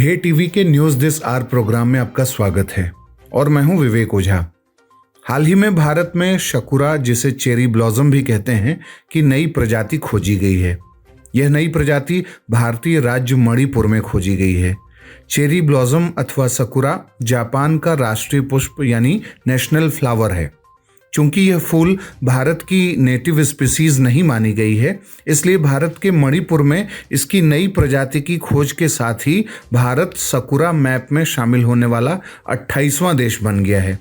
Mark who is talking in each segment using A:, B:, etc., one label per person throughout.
A: हे TV के news this our programme में आपका स्वागत है और मैं हूं विवेक ओझा। हाल ही में भारत में शकुरा, जिसे चेरी ब्लॉसम भी कहते हैं, की नई प्रजाति खोजी गई है। यह नई प्रजाति भारतीय राज्य मणिपुर में खोजी गई है। चेरी ब्लॉसम अथवा सकुरा जापान का राष्ट्रीय पुष्प यानी नेशनल फ्लावर है। चूंकि यह फूल भारत की नेटिव स्पीसीज नहीं मानी गई है, इसलिए भारत के मणिपुर में इसकी नई प्रजाति की खोज के साथ ही भारत सकुरा मैप में शामिल होने वाला 28वां देश बन गया है।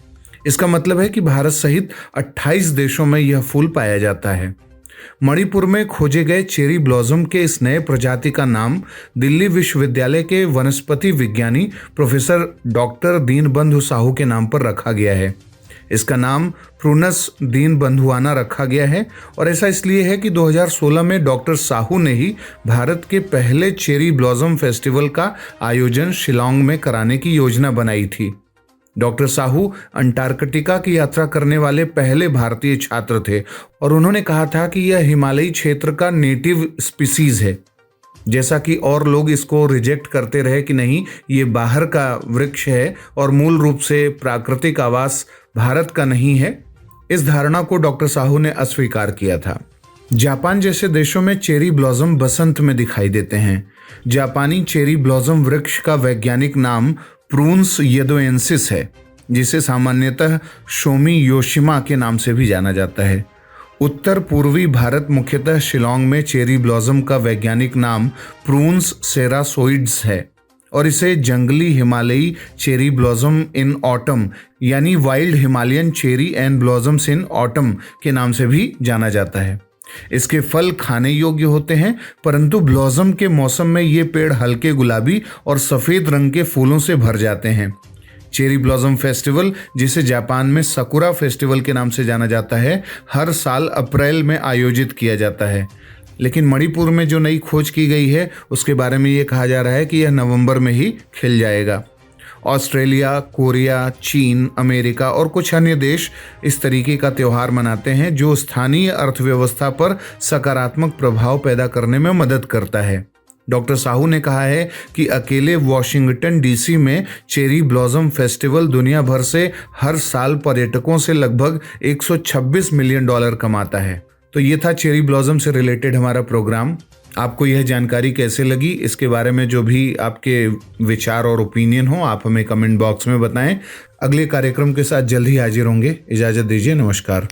A: इसका मतलब है कि भारत सहित 28 देशों में यह फूल पाया जाता है। मणिपुर में खोजे गए चेरी ब्लॉसम के इस नए प्रजाति का नाम दिल्ली विश्वविद्यालय के वनस्पति विज्ञानी प्रोफेसर डॉक्टर दीनबंधु साहू के नाम पर रखा गया है। इसका नाम प्रूनस दीनबंधुआना रखा गया है और ऐसा इसलिए है कि 2016 में डॉक्टर साहू ने ही भारत के पहले चेरी ब्लॉसम फेस्टिवल का आयोजन शिलांग में कराने की योजना बनाई थी। डॉक्टर साहू अंटार्कटिका की यात्रा करने वाले पहले भारतीय छात्र थे और उन्होंने कहा था कि यह हिमालयी क्षेत्र का नेटिव स्पीसीज है। जैसा कि और लोग इसको रिजेक्ट करते रहे कि नहीं, ये बाहर का वृक्ष है और मूल रूप से प्राकृतिक आवास भारत का नहीं है, इस धारणा को डॉक्टर साहू ने अस्वीकार किया था। जापान जैसे देशों में चेरी ब्लॉसम बसंत में दिखाई देते हैं। जापानी चेरी ब्लॉसम वृक्ष का वैज्ञानिक नाम प्रून्स येदोएंसिस है, जिसे सामान्यतः शोमी योशिमा के नाम से भी जाना जाता है। उत्तर पूर्वी भारत मुख्यतः शिलांग में चेरी ब्लॉसम का वैज्ञानिक नाम प्रून्स सेरासोइड्स है और इसे जंगली हिमालयी चेरी ब्लॉसम इन ऑटम यानी wild Himalayan cherry and blossoms in autumn के नाम से भी जाना जाता है। इसके फल खाने योग्य होते हैं, परंतु ब्लॉसम के मौसम में ये पेड़ हल्के गुलाबी और सफ़ेद रंग के फूलों से भर जाते हैं। चेरी ब्लॉसम फेस्टिवल, जिसे जापान में सकुरा फेस्टिवल के नाम से जाना जाता है, हर साल अप्रैल में आयोजित किया जाता है। लेकिन मणिपुर में जो नई खोज की गई है उसके बारे में ये कहा जा रहा है कि यह नवंबर में ही खिल जाएगा। ऑस्ट्रेलिया, कोरिया, चीन, अमेरिका और कुछ अन्य देश इस तरीके का त्यौहार मनाते हैं जो स्थानीय अर्थव्यवस्था पर सकारात्मक प्रभाव पैदा करने में मदद करता है। डॉक्टर साहू ने कहा है कि अकेले वॉशिंगटन डीसी में चेरी ब्लॉसम फेस्टिवल दुनिया भर से हर साल पर्यटकों से लगभग $126 मिलियन कमाता है। तो ये था चेरी ब्लॉसम से रिलेटेड हमारा प्रोग्राम। आपको यह जानकारी कैसे लगी, इसके बारे में जो भी आपके विचार और ओपिनियन हो आप हमें कमेंट बॉक्स में बताएं। अगले कार्यक्रम के साथ जल्द ही हाजिर होंगे। इजाज़त दीजिए, नमस्कार।